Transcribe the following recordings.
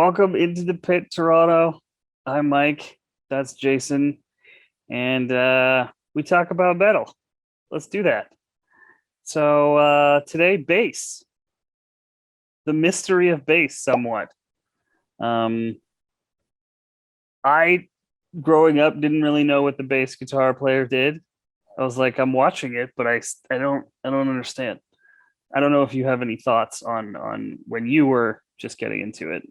Welcome into the pit, Toronto. I'm Mike. That's Jason. And we talk about metal. Let's do that. So today, bass. The mystery of bass, somewhat. I, growing up, didn't really know what the bass guitar player did. I was like, I'm watching it, but I don't understand. I don't know if you have any thoughts on when you were just getting into it.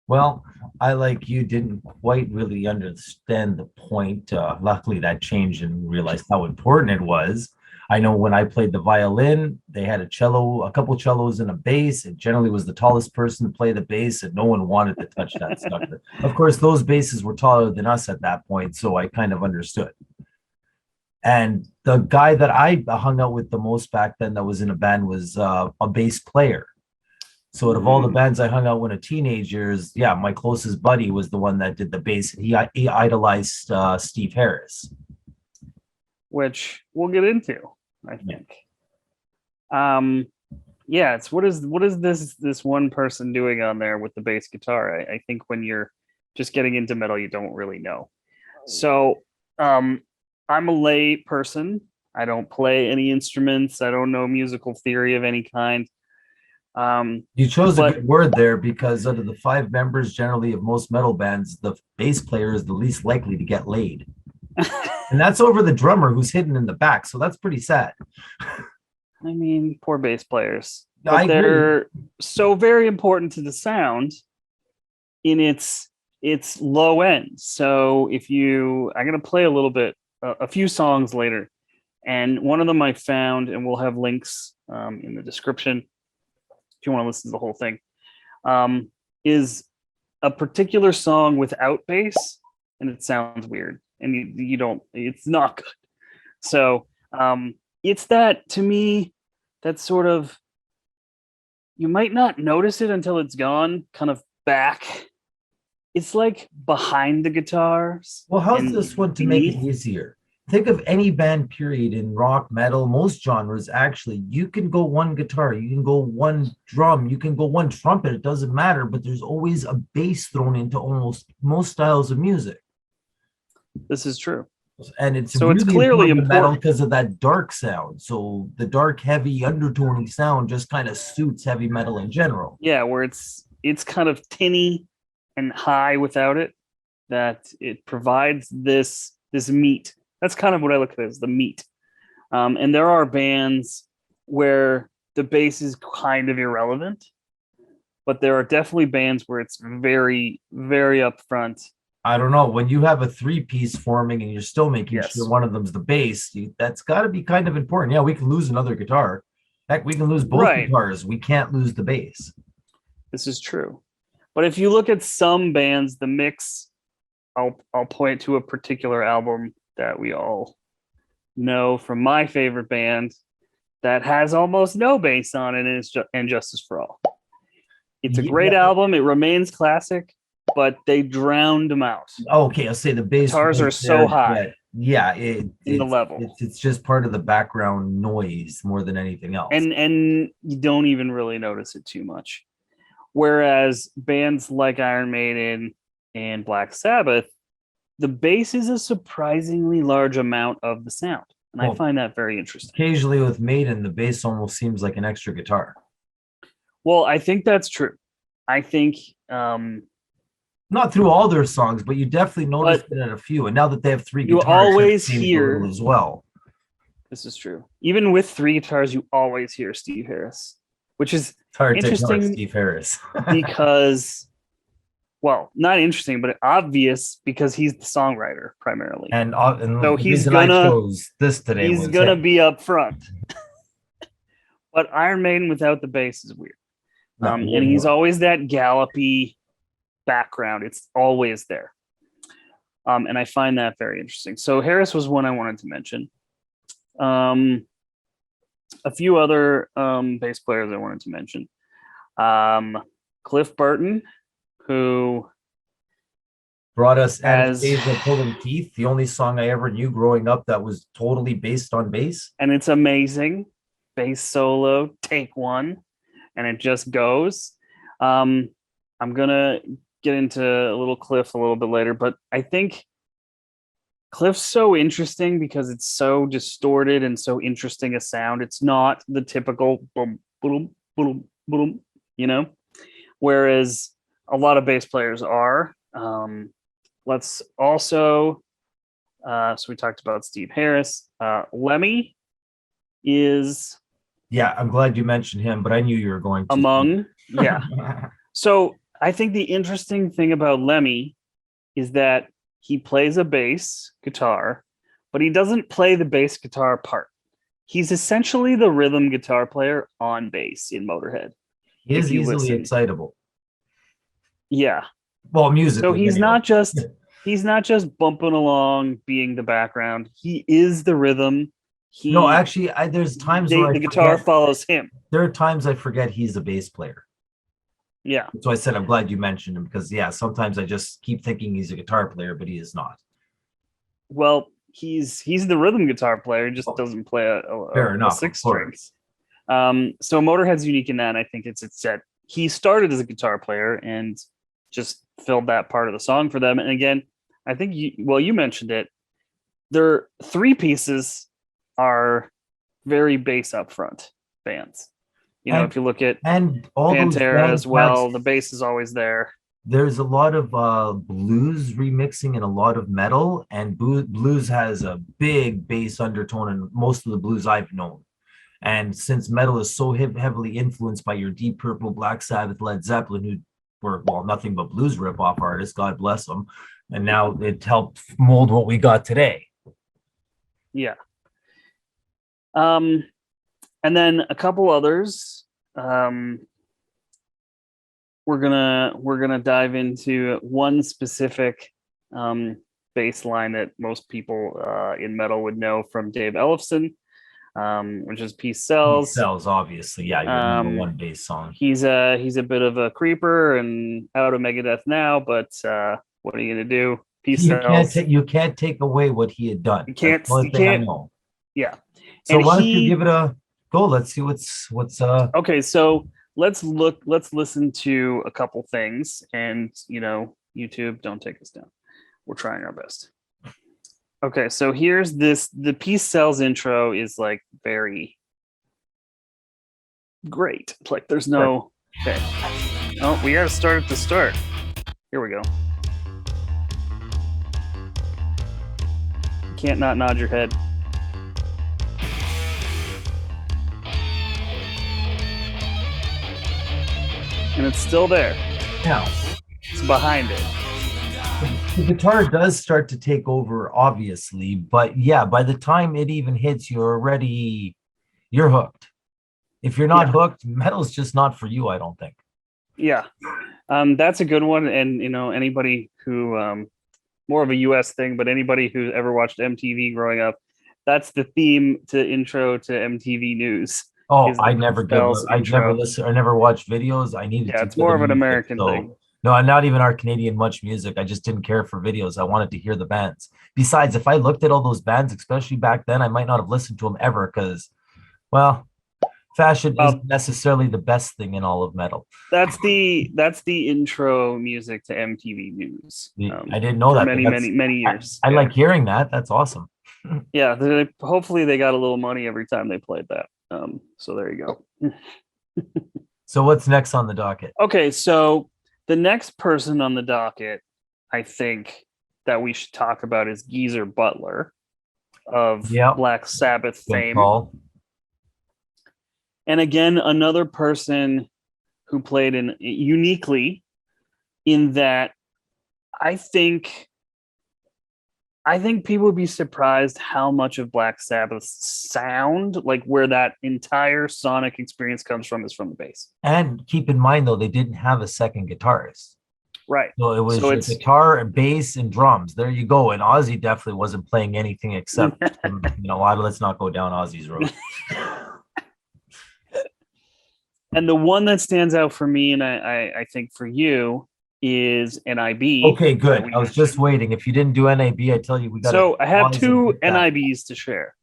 Well, I, like you, didn't quite really understand the point. Luckily, that changed and realized how important it was. I know when I played the violin, they had a cello, a couple cellos, and a bass. It generally was the tallest person to play the bass, and no one wanted to touch that sucker. Of course, those basses were taller than us at that point, so I kind of understood. And the guy that I hung out with the most back then that was in a band was a bass player. So out of all the bands I hung out when a teenager, yeah, my closest buddy was the one that did the bass. He idolized Steve Harris, which we'll get into, I think. Yeah, it's what is this one person doing on there with the bass guitar? I think when you're just getting into metal, you don't really know. So I'm a lay person. I don't play any instruments. I don't know musical theory of any kind. You chose a good word there, because out of the five members generally of most metal bands, the bass player is the least likely to get laid. And that's over the drummer who's hidden in the back. So that's pretty sad. I mean, poor bass players. But they're so very important to the sound in its low end. So I'm going to play a little bit, a few songs later. And one of them I found, and we'll have links in the description if you want to listen to the whole thing, is a particular song without bass, and it sounds weird, and you don't, it's not good. So it's that, to me, that sort of, you might not notice it until it's gone, kind of back. It's like behind the guitars. Well, how's this one to make it easier? Think of any band period in rock, metal, most genres. Actually, you can go one guitar, you can go one drum, you can go one trumpet. It doesn't matter, but there's always a bass thrown into almost most styles of music. This is true, and it's so really it's clearly important metal because of that dark sound. So the dark, heavy, undertoning sound just kind of suits heavy metal in general. Yeah, where it's kind of tinny and high without it. That it provides this meat. That's kind of what I look at as the meat. And there are bands where the bass is kind of irrelevant, but there are definitely bands where it's very, very upfront. I don't know. When you have a three-piece forming and you're still making sure one of them's the bass, that's got to be kind of important. Yeah, we can lose another guitar. Heck, we can lose both guitars. We can't lose the bass. This is true. But if you look at some bands, the mix, I'll point to a particular album that we all know from my favorite band that has almost no bass on it, and it's And Justice for All. It's a great album. It remains classic, but they drowned them out. Okay, I'll say the bass guitars are so high. Yeah, in the level. It's just part of the background noise more than anything else. And you don't even really notice it too much. Whereas bands like Iron Maiden and Black Sabbath, the bass is a surprisingly large amount of the sound. And I find that very interesting. Occasionally with Maiden, the bass almost seems like an extra guitar. Well, I think that's true. I think... not through all their songs, but you definitely notice it in a few. And now that they have three guitars, you always hear as well. This is true. Even with three guitars, you always hear Steve Harris, which is interesting. Steve Harris, because, well, not interesting, but obvious because he's the songwriter primarily, and so he's gonna be up front. But Iron Maiden without the bass is weird, and he's always that gallopy background. It's always there, and I find that very interesting. So Harris was one I wanted to mention. A few other bass players I wanted to mention. Cliff Burton, who brought us Anastasia Pulling Teeth, the only song I ever knew growing up that was totally based on bass. And it's amazing. Bass solo, take one, and it just goes. I'm gonna get into a little Cliff a little bit later, but I think Cliff's so interesting because it's so distorted and so interesting a sound. It's not the typical boom, boom, boom, boom, whereas a lot of bass players are. Let's also, so we talked about Steve Harris. Lemmy is Yeah, I'm glad you mentioned him, but I knew you were going to. among, yeah. So I think the interesting thing about Lemmy is that he plays a bass guitar, but he doesn't play the bass guitar part. He's essentially the rhythm guitar player on bass in Motorhead. He is if you easily listen. excitable. Yeah. Well, musically. So he's anyway. not just bumping along, being the background. He is the rhythm. No, actually, there's times where the guitar follows him. There are times I forget he's a bass player. Yeah. So I said I'm glad you mentioned him because sometimes I just keep thinking he's a guitar player, but he is not. Well, he's the rhythm guitar player. He just doesn't play a six strings. So Motorhead's unique in that. I think it's that he started as a guitar player and just filled that part of the song for them. And again, I think you mentioned it. Their three pieces are very bass up front bands. If you look at all Pantera as well, the bass is always there. There's a lot of blues remixing and a lot of metal, and blues has a big bass undertone in most of the blues I've known. And since metal is so heavily influenced by your Deep Purple, Black Sabbath, Led Zeppelin, who were, nothing but blues ripoff artists, God bless them, and now it helped mold what we got today. Yeah. And then a couple others. We're gonna dive into one specific bass line that most people in metal would know from Dave Ellefson, which is Peace Sells. Peace Sells, obviously, yeah, your number one bass song. He's a bit of a creeper and out of Megadeth now, but what are you gonna do? Peace Sells. You can't take away what he had done. You can't. I know. Yeah. So why don't you give it a go? Let's see what's Okay, so let's listen to a couple things, and YouTube, don't take us down. We're trying our best. Okay, so here's the Peace Sells intro is like very great. Like there's no okay. Oh, we gotta start at the start. Here we go. You can't not nod your head. And it's still there. Yeah. It's behind it. The guitar does start to take over, obviously, but yeah, by the time it even hits, you're hooked. If you're not hooked, metal's just not for you, I don't think. Yeah. That's a good one. And anybody who more of a US thing, but anybody who ever watched MTV growing up, that's the theme to intro to MTV News. Oh, I never listen. I never watched videos. I needed to. Yeah, it's more of an American thing. No, not even our Canadian Much Music. I just didn't care for videos. I wanted to hear the bands. Besides, if I looked at all those bands, especially back then, I might not have listened to them ever because, fashion isn't necessarily the best thing in all of metal. That's the intro music to MTV News. I didn't know that. Many years. I like hearing that. That's awesome. Yeah, hopefully they got a little money every time they played that. So there you go. So what's next on the docket? Okay, so the next person on the docket, I think that we should talk about is Geezer Butler of Black Sabbath fame. And again, another person who played uniquely in that I think people would be surprised how much of Black Sabbath's sound, like where that entire sonic experience comes from, is from the bass. And keep in mind, though, they didn't have a second guitarist. Right. So it was guitar and bass and drums. There you go. And Ozzy definitely wasn't playing anything except, let's not go down Ozzy's road. And the one that stands out for me, and I think for you, is N.I.B. Okay, good. I was just waiting. If you didn't do N.I.B, I tell you we got. So I have two N.I.Bs to share.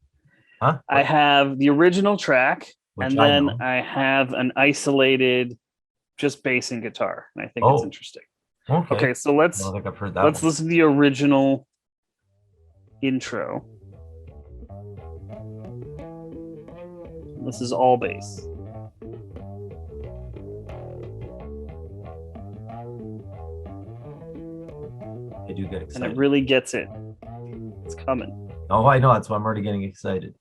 Huh? I have the original track, and then I have an isolated just bass and guitar, and I think it's interesting. Okay. Okay, so I don't think I've heard that. let's listen to the original intro. This is all bass. I do get excited. And it really gets it. It's coming. Oh, I know. That's why I'm already getting excited.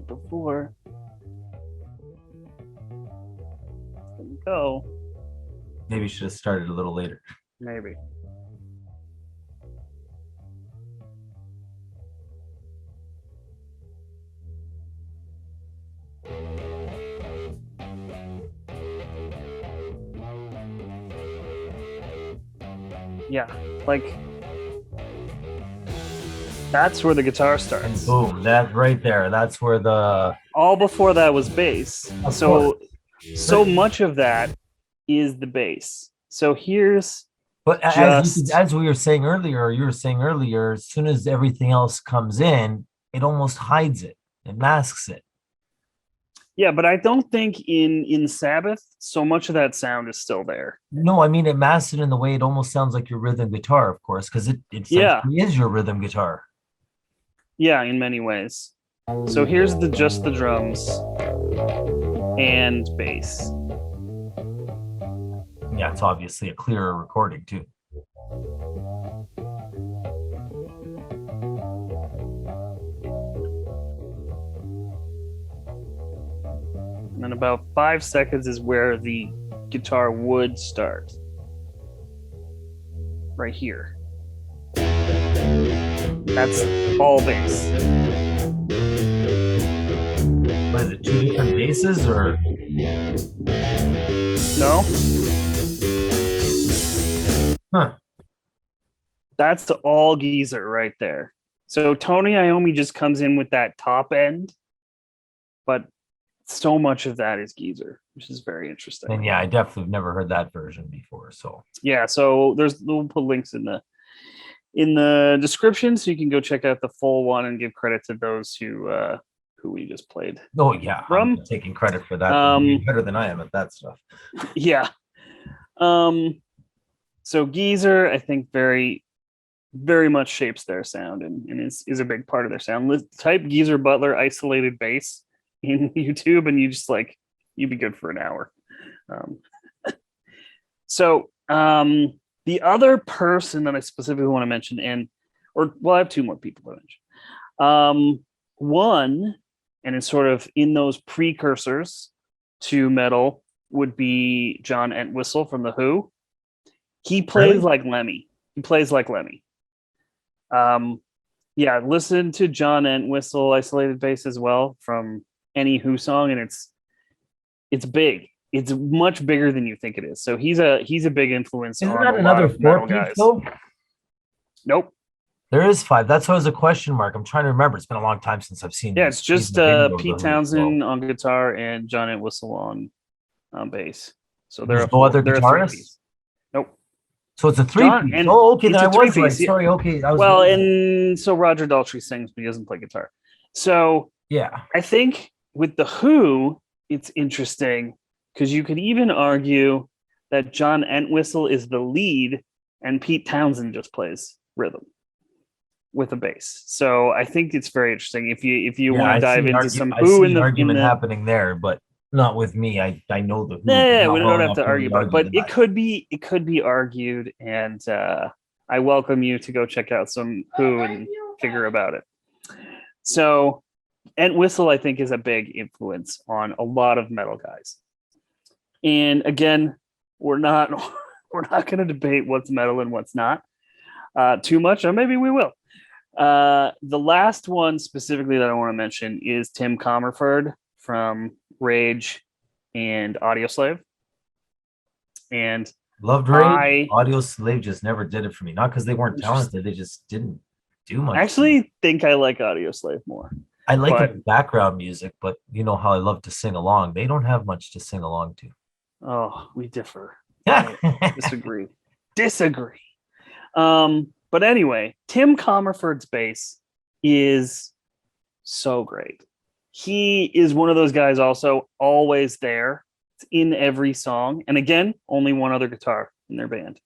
Before. It's gonna go. Maybe you should have started a little later. Maybe. Yeah, like that's where the guitar starts. And boom, that right there. That's where the all before that was bass. Of So course. much of that is the bass. So here's But just as we were saying earlier, or you were saying earlier, as soon as everything else comes in, it almost hides it. It masks it. yeah, but I don't think in Sabbath so much of that sound is still there. No, I mean it masks it in the way it almost sounds like your rhythm guitar, of course, because it essentially is your rhythm guitar. Yeah, in many ways. So here's just the drums and bass. Yeah, it's obviously a clearer recording too. And then about 5 seconds is where the guitar would start. Right here. That's all bass. What is it, 2 different basses or? No? Huh. That's the all geezer right there. So Tony Iommi just comes in with that top end, but so much of that is geezer, which is very interesting. And yeah, I definitely have never heard that version before. So yeah, so we'll put links in the description so you can go check out the full one and give credit to those who we just played. Oh yeah, I'm taking credit for that. Better than I am at that stuff. Yeah. So geezer, I think very, very much shapes their sound and is a big part of their sound. Type Geezer Butler isolated bass in YouTube and you'd be good for an hour. The other person that I specifically want to mention, I have two more people to mention. One, and it's sort of in those precursors to metal, would be John Entwistle from The Who. He plays like Lemmy. Listen to John Entwistle isolated bass as well from any Who song, and it's big. It's much bigger than you think it is. So he's a big influence. Isn't on that a another lot of metal 4-piece guys. though? Nope. There is 5. That's why it was a question mark. I'm trying to remember. It's been a long time since I've seen. Yeah, it's just Pete Townsend on guitar and John Entwistle on bass. So there's no other guitarists. Nope. So it's a 3-piece. Oh, okay. Then I was right. Yeah. Sorry. Okay. And so Roger Daltrey sings, but he doesn't play guitar. So yeah, I think with The Who, it's interesting because you could even argue that John Entwistle is the lead and Pete Townsend just plays rhythm with a bass. So I think it's very interesting if you want to dive into some Who in the argument happening there, but not with me. I know the Who. Yeah, we don't have to argue about it, but it could be argued, and I welcome you to go check out some Who and figure about it. So, Entwistle, I think, is a big influence on a lot of metal guys. And again, we're not going to debate what's metal and what's not too much, or maybe we will. The last one specifically that I want to mention is Tim Comerford from Rage and Audioslave. And loved Rage. Audioslave just never did it for me. Not because they weren't talented, they just didn't do much. I actually think I like Audioslave more. I like background music, but you know how I love to sing along. They don't have much to sing along to. Oh, we differ. Disagree. But anyway, Tim Comerford's bass is so great. he is one of those guys also always there. It's in every song. And again, only one other guitar in their band,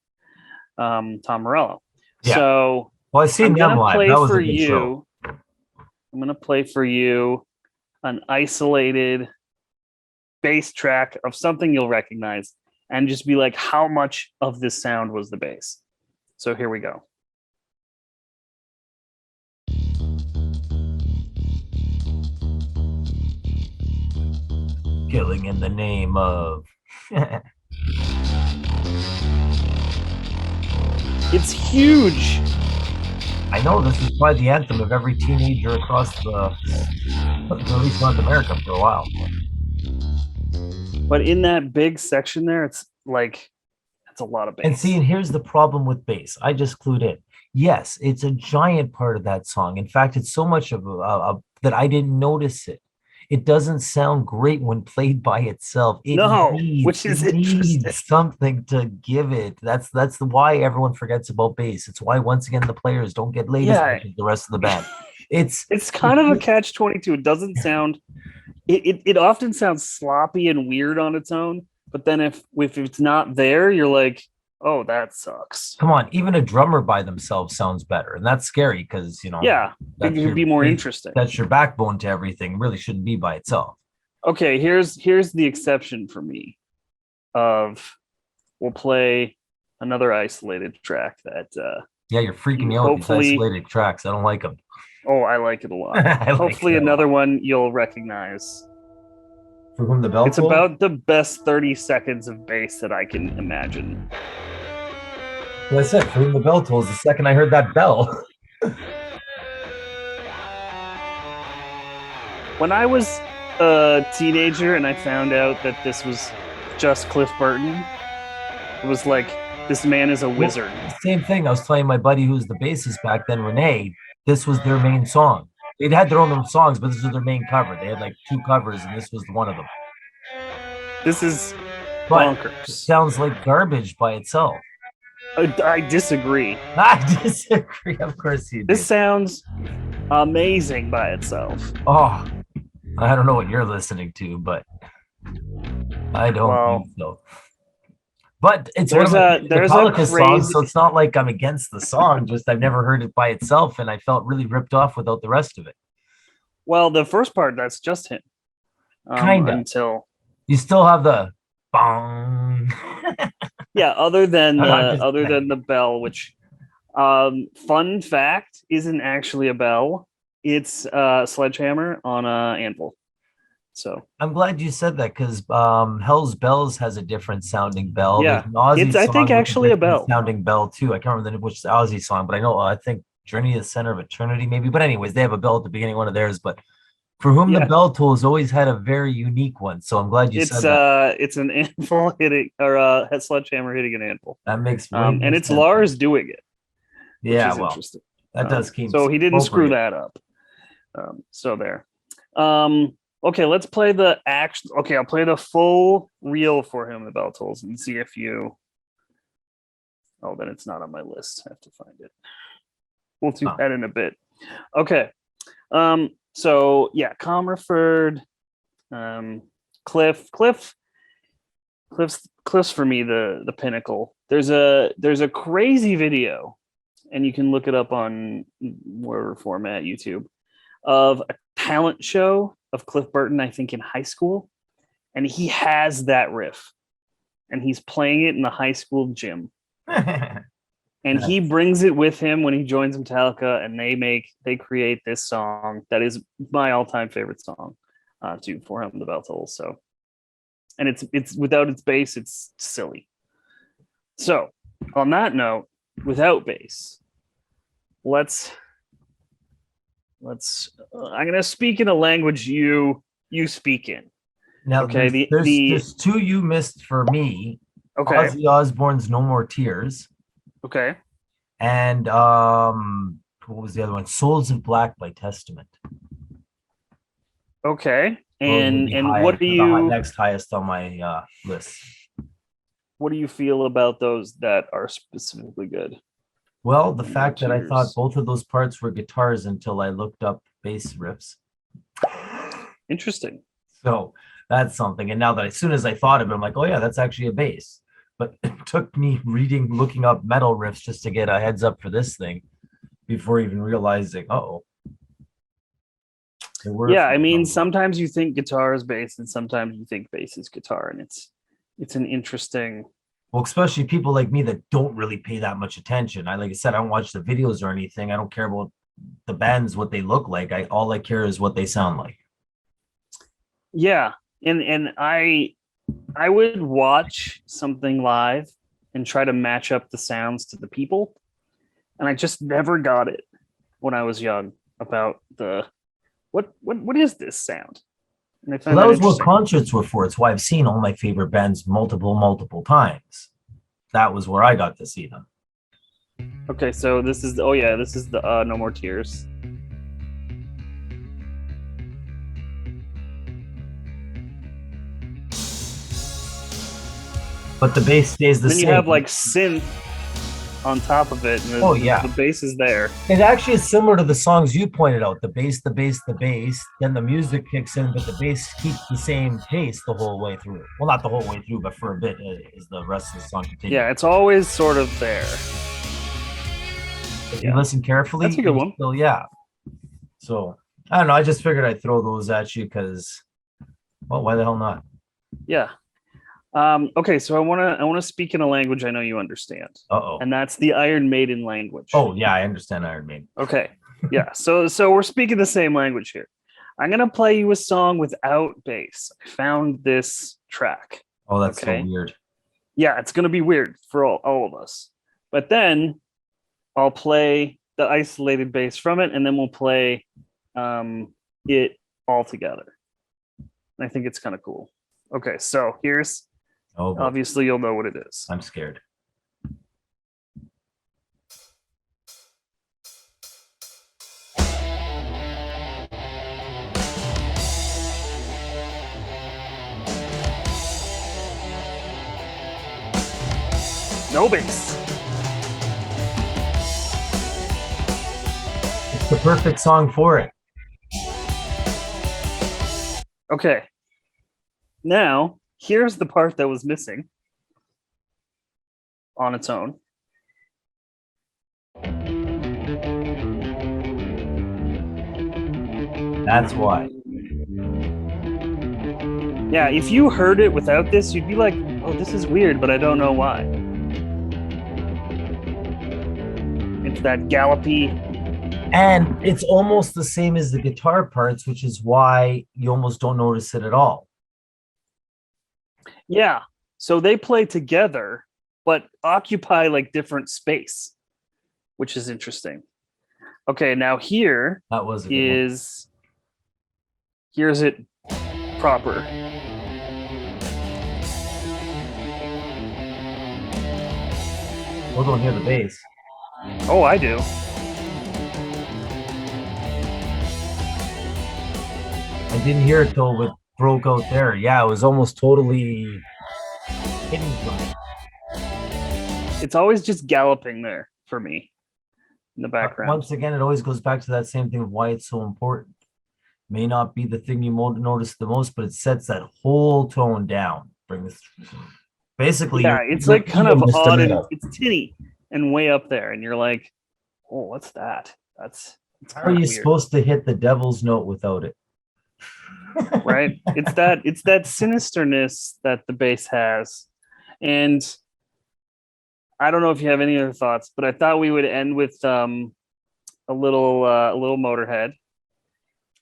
Tom Morello. Yeah. So Well, I've seen I'm them gonna live. play That was for a good show. you. I'm gonna play for you an isolated bass track of something you'll recognize and just be like, how much of this sound was the bass? So here we go. Killing in the name of. It's huge. I know this is probably the anthem of every teenager across at least North America for a while. But in that big section there, it's like, that's a lot of bass. And see, and here's the problem with bass. I just clued in. Yes, it's a giant part of that song. In fact, it's so much of that I didn't notice it. It doesn't sound great when played by itself. Which is it interesting. needs something to give it. That's why everyone forgets about bass. It's why once again the players don't get laid as much as the rest of the band. It's kind of a catch-22. It doesn't sound. It often sounds sloppy and weird on its own, but then if it's not there, you're like, oh, that sucks. Come on, even a drummer by themselves sounds better, and that's scary because it would be more interesting. That's your backbone to everything. It really shouldn't be by itself. Okay, here's the exception for me. We'll play another isolated track that. You're freaking me out with these isolated tracks. I don't like them. Oh, I like it a lot. Hopefully another one you'll recognize. For Whom the Bell Tolls? It's about the best 30 seconds of bass that I can imagine. Well, I said, For Whom the Bell Tolls, the second I heard that bell. When I was a teenager and I found out that this was just Cliff Burton, it was like, this man is a wizard. Well, same thing. I was telling my buddy who was the bassist back then, Renee, this was their main song. They'd had their own songs, but this was their main cover. They had like 2 covers, and this was one of them. This is bonkers. It sounds like garbage by itself. I disagree. I disagree. Of course you do. This sounds amazing by itself. Oh, I don't know what you're listening to, but I don't think so. But it's there's a Metallica song, so it's not like I'm against the song. Just I've never heard it by itself, and I felt really ripped off without the rest of it. Well, the first part, that's just him. Kind of. Until you still have the bong. Yeah, other than the bell, which fun fact isn't actually a bell. It's a sledgehammer on an anvil. So I'm glad you said that because Hell's Bells has a different sounding bell. Yeah, it's I think actually a bell sounding bell too. I can't remember which Ozzy song, but I know I think Journey to the Center of Eternity maybe. But anyways, they have a bell at the beginning, one of theirs. But For Whom the Bell Tolls always had a very unique one. So I'm glad you said that. It's an anvil hitting or a sledgehammer hitting an anvil. That makes and it's sense. Lars doing it. Yeah, well, interesting. That does keep. So he didn't screw that up. So there. Okay, let's play the action. Okay, I'll play the full reel For Whom the Bell Tolls and see if you. Oh, then it's not on my list. I have to find it. We'll do that in a bit. Okay. So yeah, Comerford, Cliff's for me the pinnacle. There's a crazy video, and you can look it up on whatever format, YouTube, of a talent show of Cliff Burton, I think in high school, and he has that riff, and he's playing it in the high school gym. And he brings it with him when he joins Metallica, and they create this song that is my all-time favorite song, For Whom the Bell Tolls. So, and it's without its bass, it's silly. So, on that note, without bass, let's. I'm gonna speak in a language you speak in. Now, okay, there's 2 you missed for me. Okay, Ozzy Osbourne's No More Tears. Okay. And what was the other one? Souls of Black by Testament. Okay. And what do you next highest on my list? What do you feel about those that are specifically good? Well, the fact that I thought both of those parts were guitars until I looked up bass riffs. Interesting. So that's something. And now that as soon as I thought of it, I'm like, oh yeah, that's actually a bass. But it took me looking up metal riffs just to get a heads up for this thing before even realizing, oh, there were a Yeah, few I mean, songs. sometimes you think guitar is bass, and sometimes you think bass is guitar, and it's an interesting. Well, especially people like me that don't really pay that much attention. Like I said, I don't watch the videos or anything. I don't care about the bands, what they look like. All I care is what they sound like. Yeah, and I would watch something live and try to match up the sounds to the people, and I just never got it when I was young about the what is this sound? And I Well, found that that was what interesting. concerts were for. It's why I've seen all my favorite bands multiple times. That was where I got to see them. Okay, so this is this is the No More Tears. But the bass stays the Then you same. have like synth on top of it, and the bass is there. It actually is similar to the songs you pointed out. The bass, the bass, the bass. Then the music kicks in, but the bass keeps the same pace the whole way through. Well, not the whole way through, but for a bit as the rest of the song continues. Yeah, it's always sort of there. If you listen carefully, that's a good one. Still, yeah. So I don't know. I just figured I'd throw those at you because, well, why the hell not? Yeah. Okay, so I wanna speak in a language I know you understand. Uh-oh. And that's the Iron Maiden language. Oh yeah, I understand Iron Maiden. Okay. Yeah. So we're speaking the same language here. I'm gonna play you a song without bass. I found this track. Oh, that's so weird. Yeah, it's gonna be weird for all of us. But then I'll play the isolated bass from it, and then we'll play it all together. And I think it's kind of cool. Okay, so here's obviously you'll know what it is. I'm scared. No bass. It's the perfect song for it. Okay. Now, here's the part that was missing on its own. That's why. Yeah, if you heard it without this, you'd be like, oh, this is weird, but I don't know why. It's that gallopy. And it's almost the same as the guitar parts, which is why you almost don't notice it at all. Yeah. So they play together, but occupy like different space, which is interesting. Okay, now here that was here's it proper. We don't hear the bass. Oh, I do. I didn't hear it till it broke out there. Yeah, it was almost totally hidden from it. It's always just galloping there for me in the background. Once again, it always goes back to that same thing of why it's so important. May not be the thing you notice the most, but it sets that whole tone down. Basically, it's like kind of odd and it's tinny and way up there, and you're like, oh, what's that? That's how are you supposed to hit the devil's note without it? Right? It's that sinisterness that the bass has. And I don't know if you have any other thoughts, but I thought we would end with a little Motorhead.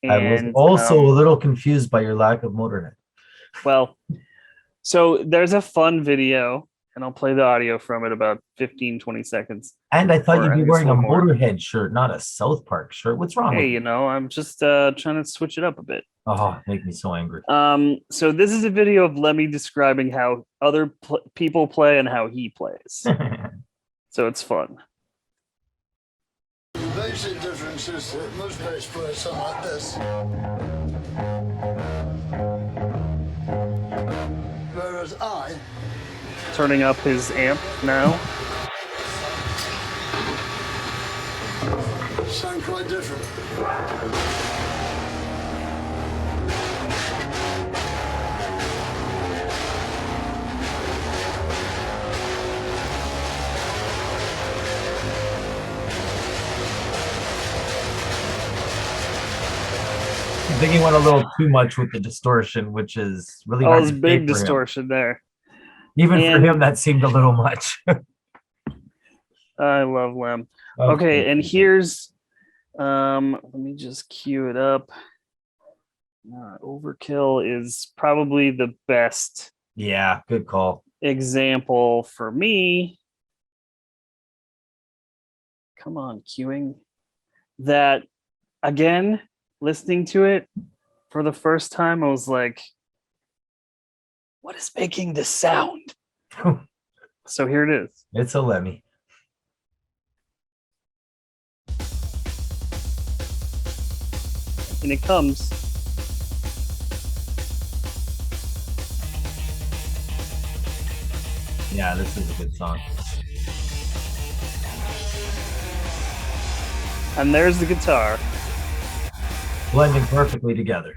And, I was also a little confused by your lack of Motorhead. Well, so there's a fun video, and I'll play the audio from it about 15-20 seconds. And I thought you'd be wearing a Motorhead shirt, not a South Park shirt. What's wrong with you? I'm just trying to switch it up a bit. Oh, make me so angry. So this is a video of Lemmy describing how other people play and how he plays. So it's fun. The basic difference is that most bass play something like this. Whereas I... Turning up his amp now. Sound quite different. think he went a little too much with the distortion, which is really Oh, hard it's to say big for him. distortion there. Even for And- him, that seemed a little much. I love Lem. Of Okay, course and he did. here's let me just cue it up. Overkill is probably the best Yeah, good call. example for me. Come on, queuing. That again, listening to it for the first time, I was like, what is making this sound? So here it is. It's a Lemmy. And it comes. Yeah, this is a good song. And there's the guitar. Blending perfectly together,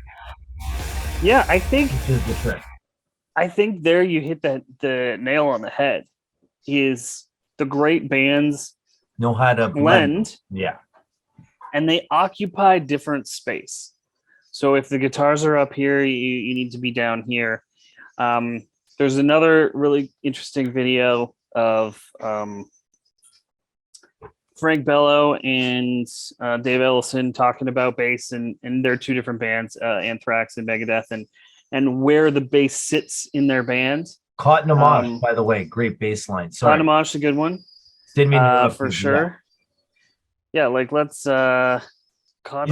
Yeah, I think which is the trick. there you hit the nail on the head. Is the great bands Know how to blend Yeah. and they occupy different space. So if the guitars are up here, you need to be down here. There's another really interesting video of Frank Bello and Dave Ellison talking about bass and they're two different bands, Anthrax and Megadeth, and where the bass sits in their band. Caught in a Mosh, by the way, great bass line. Sorry. Mosh, a good one. Didn't mean to interrupt for you, sure. Yeah, like let's You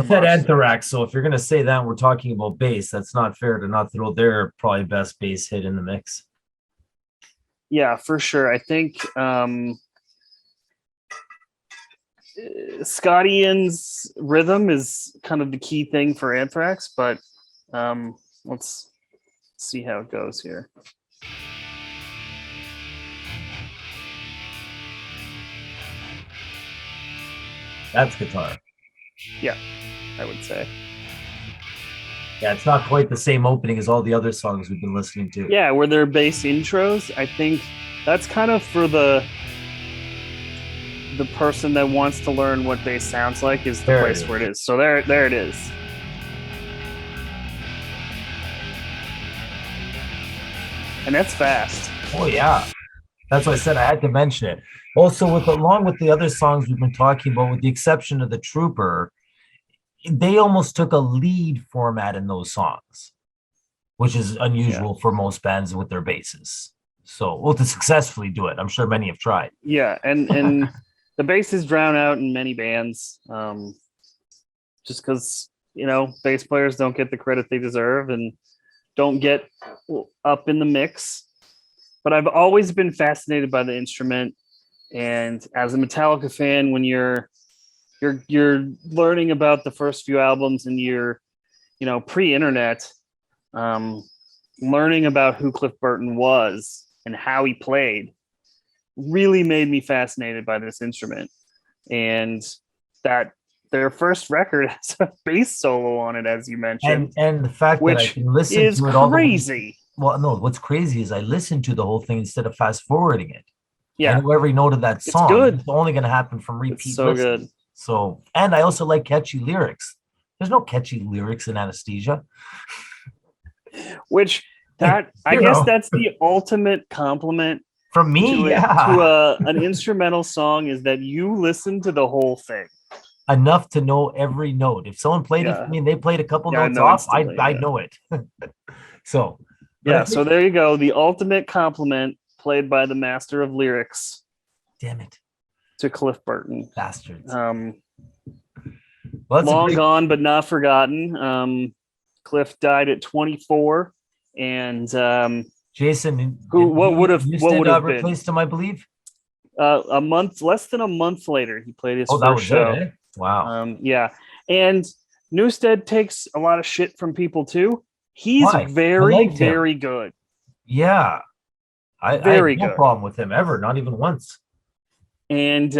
said Anthrax, so if you're gonna say that we're talking about bass, that's not fair to not throw their probably best bass hit in the mix. Yeah, for sure. I think Scott Ian's rhythm is kind of the key thing for Anthrax, but let's see how it goes here. That's guitar. Yeah, I would say. Yeah, it's not quite the same opening as all the other songs we've been listening to. Yeah, where they're bass intros, I think that's kind of for the person that wants to learn what bass sounds like is the There it place is. where it is. So there it is. And that's fast. Oh yeah, that's why I said I had to mention it. Also, along with the other songs we've been talking about, with the exception of the Trooper, they almost took a lead format in those songs, which is unusual for most bands with their basses. So, well, to successfully do it, I'm sure many have tried. Yeah, and the bass is drowned out in many bands, just because bass players don't get the credit they deserve and don't get up in the mix. But I've always been fascinated by the instrument, and as a Metallica fan, when you're learning about the first few albums and you're pre-internet, learning about who Cliff Burton was and how he played really made me fascinated by this instrument, and that their first record has a bass solo on it, as you mentioned, and the fact that I which can listen is to it all the way. crazy. Well, no, what's crazy is I listened to the whole thing instead of fast forwarding it. Yeah, I know every note of that It's song. good. It's only going to happen from repeat. it's so listening. good. So, and I also like catchy lyrics. There's no catchy lyrics in Anesthesia. Which that I You guess know. that's the ultimate compliment From me, to yeah. an instrumental song is that you listen to the whole thing. Enough to know every note. If someone played it for me and they played a couple Yeah, I notes know off, instantly, I yeah. know it. So, but I Yeah, think- so there you go. The ultimate compliment played by the master of lyrics damn it, to Cliff Burton. bastards. Um, Well, that's a long great- gone but not forgotten. Cliff died at 24, and Jason, what would have been replaced him, I believe. less than a month later, he played his Oh, that first was show. it. Eh? Wow. Yeah, and Newstead takes a lot of shit from people too. He's Why? I very, liked him. very good. Yeah. I Very had no good. problem with him ever, not even once. And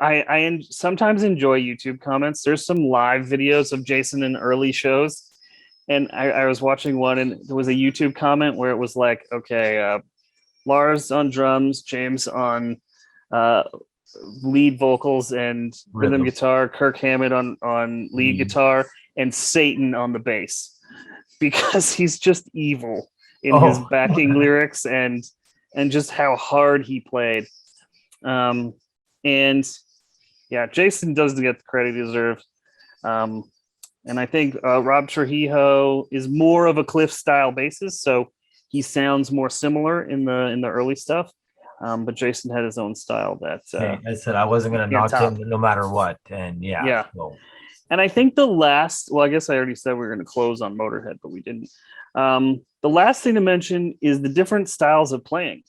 I sometimes enjoy YouTube comments. There's some live videos of Jason in early shows, and I was watching one, and there was a YouTube comment where it was like, okay, Lars on drums, James on lead vocals and rhythm Rhythm. guitar, Kirk Hammett on lead guitar, and Satan on the bass, because he's just evil in his backing lyrics and just how hard he played. And yeah, Jason doesn't get the credit he deserves. And I think Rob Trujillo is more of a Cliff style bassist, so he sounds more similar in the early stuff. But Jason had his own style that I said I wasn't going to knock him no matter what. And yeah. So. And I think I guess I already said we were going to close on Motorhead, but we didn't. The last thing to mention is the different styles of playing.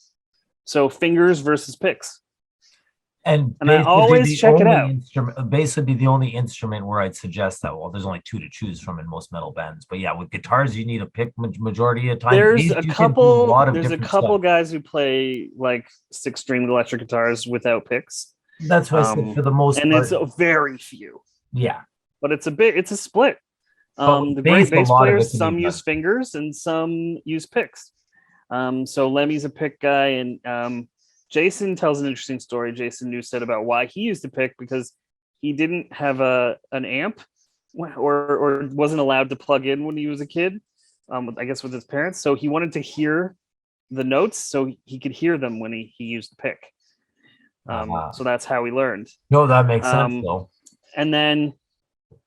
So fingers versus picks. And I always check it out. Bass would be the only instrument where I'd suggest that. Well, there's only two to choose from in most metal bands, but yeah, with guitars you need a pick majority of the time. There's a couple guys who play like 6-string electric guitars without picks. That's what I said for the most and part. It's a very few. Yeah, but it's a split. The great bass players, some use fingers and some use picks. So Lemmy's a pick guy, and Jason tells an interesting story. Jason New said about why he used to pick, because he didn't have an amp or wasn't allowed to plug in when he was a kid. I guess with his parents, so he wanted to hear the notes so he could hear them when he used the pick. So that's how he learned. No, that makes sense though. And then,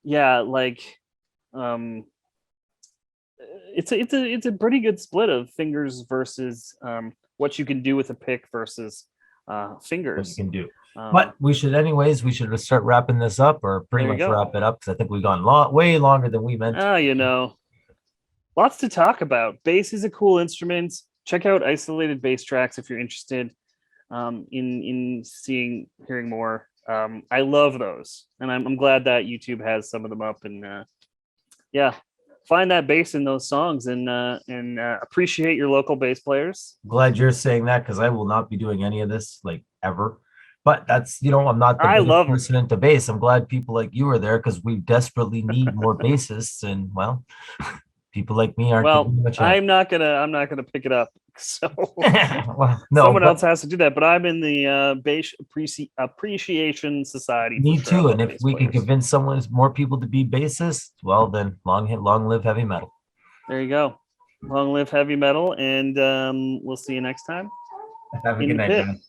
yeah, like, it's a pretty good split of fingers versus what you can do with a pick versus fingers. What you can do. But we should start wrapping this up, or pretty much wrap it up, because I think we've gone way longer than we meant. Lots to talk about. Bass is a cool instrument. Check out Isolated Bass Tracks if you're interested in hearing more. I love those, and I'm glad that YouTube has some of them up. And find that bass in those songs, and appreciate your local bass players. Glad you're saying that, because I will not be doing any of this like ever. But that's, I'm not the biggest person into bass. I'm glad people like you are there, because we desperately need more bassists, and well, people like me aren't. Well, I'm not gonna pick it up. So someone else has to do that. But I'm in the bass appreciation society. Me too. And if we can convince more people to be bassists, well, then long live heavy metal. There you go. Long live heavy metal, and we'll see you next time. Have a good night, man.